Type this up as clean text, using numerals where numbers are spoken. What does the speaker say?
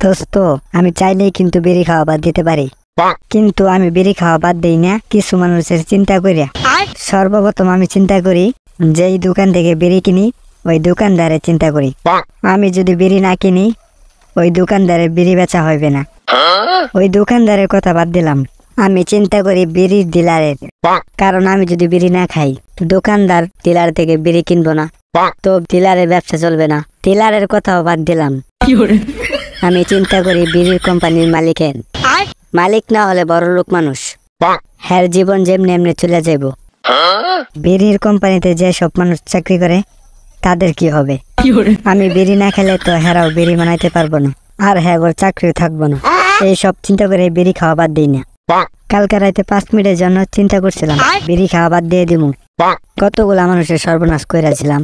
দোস্ত, আমি চাইলেই কিন্তু বিড়ি খাওয়া বাদ দিতে পারি, কিন্তু আমি বিড়ি খাওয়া বাদ দিই না কিছু মানুষের চিন্তা করিয়া। সর্বপ্রথম আমি চিন্তা করি, যেই দোকান থেকে বিড়ি কিনি ওই দোকানদারের চিন্তা করি। আমি যদি বিড়ি না কিনি ওই দোকানদারের বিড়ি বেচা হইবে না। ওই দোকানদারের কথা বাদ দিলাম, আমি চিন্তা করি বিড়ির ডিলারের। কারণ আমি যদি বিড়ি না খাই দোকানদার ডিলার থেকে বিড়ি কিনবো না, তো ডিলারের ব্যবসা চলবে না। ডিলারের কথাও বাদ দিলাম, আমি চিন্তা করি বিড়ির কোম্পানির মালিকের। মালিক না হলে বড় লোক মানুষ, হ্যার জীবন যেমনি এমনি চলে যাইব। বিড়ির কোম্পানিতে যে সব মানুষ চাকরি করে তাদের কি হবে? আমি বিড়ি না খেলে তো হেরাও বিড়ি বানাইতে পারবো না, আর হ্যাঁ ওর চাকরিও থাকবো না। এই সব চিন্তা করে বিড়ি খাওয়া বাদ দিই না। কালকে রাতে 5 মিনিটের জন্য চিন্তা করছিলাম বিড়ি খাওয়া বাদ দিয়ে দিব, কতগুলা মানুষের সর্বনাশ কইরাছিলাম।